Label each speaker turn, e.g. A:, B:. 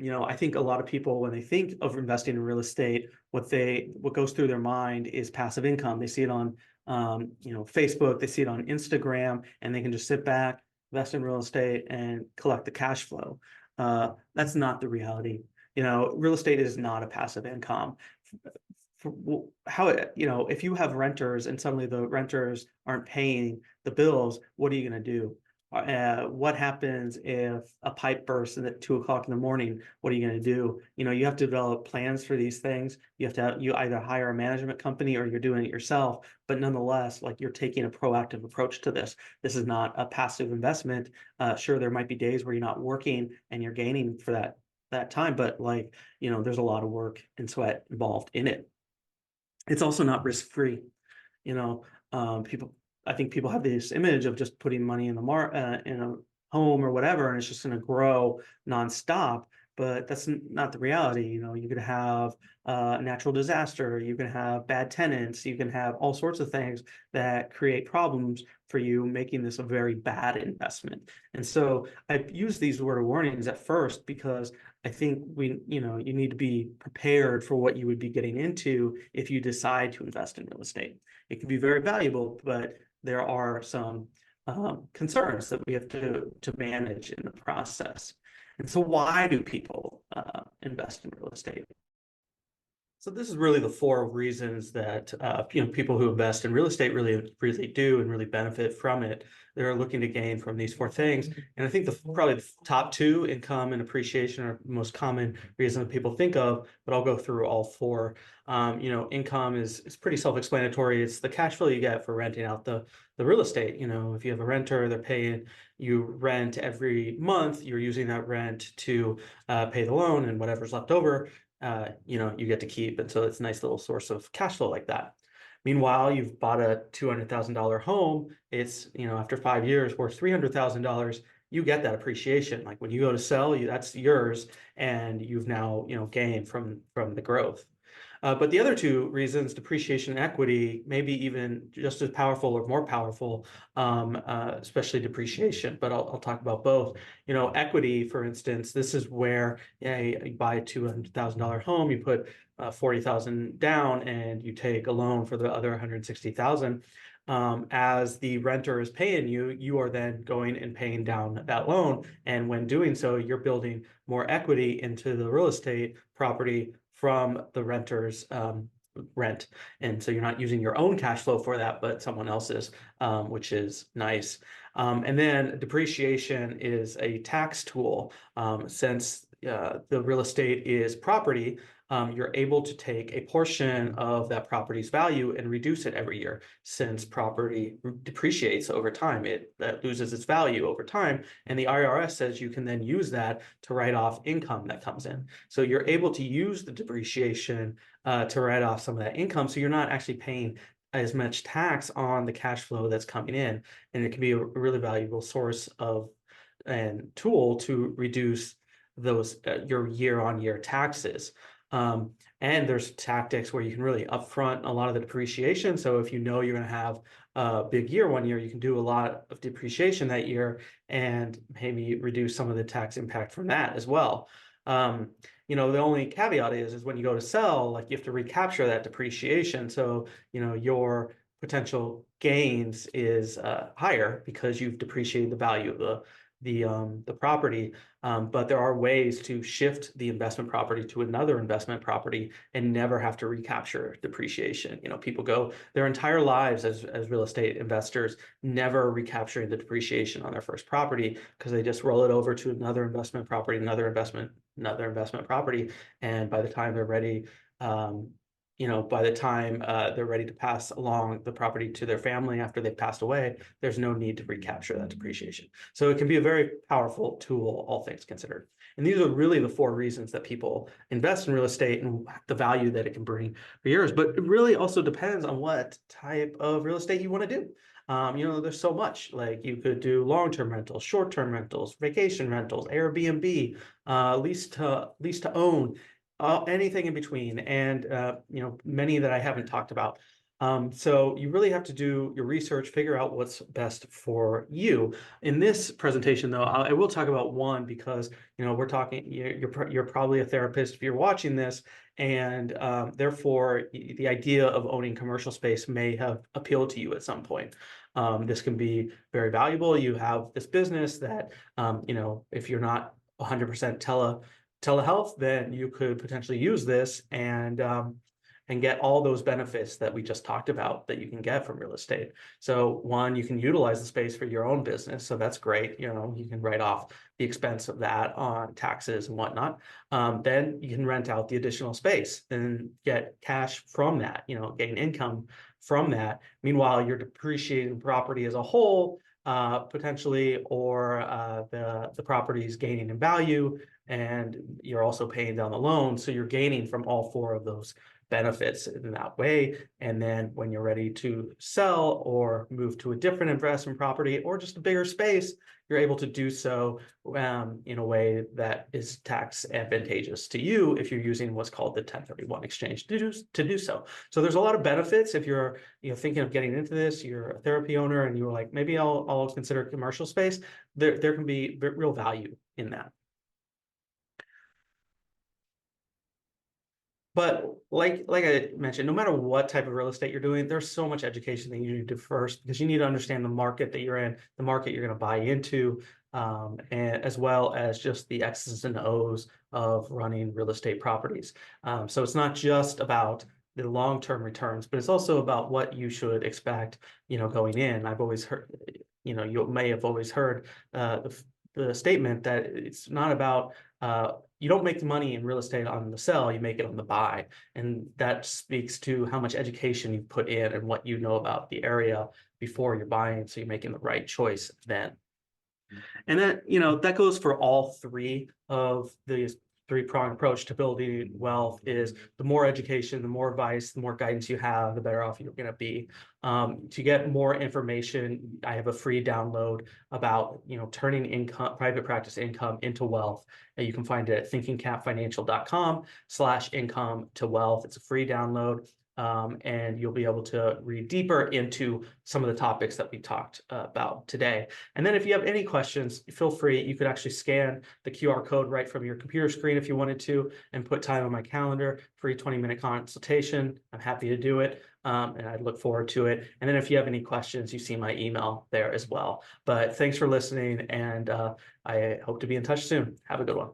A: I think a lot of people, when they think of investing in real estate, what goes through their mind is passive income. They see it on, Facebook, they see it on Instagram, and they can just sit back, invest in real estate, and collect the cash flow. That's not the reality. Real estate is not a passive income. If you have renters and suddenly the renters aren't paying the bills, what are you going to do? What happens if a pipe bursts at 2 o'clock in the morning? What are you going to do? You have to develop plans for these things. You either hire a management company or you're doing it yourself. But nonetheless, like, you're taking a proactive approach to this. This is not a passive investment. Sure, there might be days where you're not working and you're gaining for that time, but there's a lot of work and sweat involved in it. It's also not risk-free. People, I think people have this image of just putting money in a home or whatever, and it's just going to grow nonstop. But that's not the reality. You could have a natural disaster, you can have bad tenants, you can have all sorts of things that create problems for you, making this a very bad investment. And so I use these word of warnings at first because I think you need to be prepared for what you would be getting into if you decide to invest in real estate. It can be very valuable, but there are some concerns that we have to manage in the process. And so why do people invest in real estate? So this is really the four reasons that people who invest in real estate really do and really benefit from it. They're looking to gain from these four things. And I think probably the top two, income and appreciation, are the most common reason that people think of, but I'll go through all four. Income is pretty self-explanatory. It's the cash flow you get for renting out the real estate. If you have a renter, they're paying you rent every month, you're using that rent to pay the loan, and whatever's left over, you get to keep. And so it's a nice little source of cash flow like that. Meanwhile, you've bought a $200,000 home. It's, after 5 years, worth $300,000. You get that appreciation. Like when you go to sell, that's yours, and you've now, gained from the growth. But the other two reasons, depreciation and equity, maybe even just as powerful or more powerful, especially depreciation, but I'll talk about both. Equity, for instance, this is where you buy a $200,000 home, you put 40,000 down, and you take a loan for the other 160,000. As the renter is paying you, you are then going and paying down that loan. And when doing so, you're building more equity into the real estate property from the renter's rent. And so you're not using your own cash flow for that, but someone else's, which is nice. And then depreciation is a tax tool. Since the real estate is property, you're able to take a portion of that property's value and reduce it every year. Since property depreciates over time, that loses its value over time. And the IRS says you can then use that to write off income that comes in. So you're able to use the depreciation to write off some of that income. So you're not actually paying as much tax on the cash flow that's coming in. And it can be a really valuable source of and tool to reduce those your year-on-year taxes. And there's tactics where you can really upfront a lot of the depreciation. So if you're going to have a big year one year, you can do a lot of depreciation that year and maybe reduce some of the tax impact from that as well. The only caveat is when you go to sell, like, you have to recapture that depreciation. So, your potential gains is higher because you've depreciated the value of the property. But there are ways to shift the investment property to another investment property and never have to recapture depreciation. People go their entire lives as real estate investors, never recapturing the depreciation on their first property because they just roll it over to another investment property, another investment property. And by the time they're ready, they're ready to pass along the property to their family after they've passed away, there's no need to recapture that depreciation. So it can be a very powerful tool, all things considered. And these are really the four reasons that people invest in real estate and the value that it can bring for years. But it really also depends on what type of real estate you want to do. There's so much. Like, you could do long-term rentals, short-term rentals, vacation rentals, Airbnb, lease to own. Anything in between, and many that I haven't talked about. So you really have to do your research, figure out what's best for you. In this presentation, though, I will talk about one because we're talking. You're probably a therapist if you're watching this, and therefore the idea of owning commercial space may have appealed to you at some point. This can be very valuable. You have this business that if you're not 100% telehealth, then you could potentially use this and get all those benefits that we just talked about that you can get from real estate. So one, you can utilize the space for your own business. So that's great. You can write off the expense of that on taxes and whatnot. Then you can rent out the additional space and get cash from that, gain income from that. Meanwhile, you're depreciating property as a whole, potentially, or the property is gaining in value, and you're also paying down the loan. So you're gaining from all four of those benefits in that way. And then when you're ready to sell or move to a different investment property or just a bigger space, you're able to do so in a way that is tax advantageous to you if you're using what's called the 1031 exchange to do so. So there's a lot of benefits if you're thinking of getting into this, you're a therapy owner and you're like, maybe I'll consider commercial space. There can be real value in that. But like I mentioned, no matter what type of real estate you're doing, there's so much education that you need to do first because you need to understand the market that you're in, the market you're going to buy into, and as well as just the X's and O's of running real estate properties. So it's not just about the long-term returns, but it's also about what you should expect, going in. I've always heard, you may have always heard the statement that it's not about you don't make the money in real estate on the sell, you make it on the buy. And that speaks to how much education you put in and what you know about the area before you're buying, so you're making the right choice then. And that goes for all three of these three-pronged approach to building wealth. Is the more education, the more advice, the more guidance you have, the better off you're going to be. To get more information, I have a free download about turning income, private practice income into wealth. And you can find it at thinkingcapfinancial.com/income to wealth. It's a free download. And you'll be able to read deeper into some of the topics that we talked about today. And then if you have any questions, feel free. You could actually scan the QR code right from your computer screen if you wanted to, and put time on my calendar for a 20-minute consultation. I'm happy to do it, and I'd look forward to it. And then if you have any questions, you see my email there as well. But thanks for listening, and I hope to be in touch soon. Have a good one.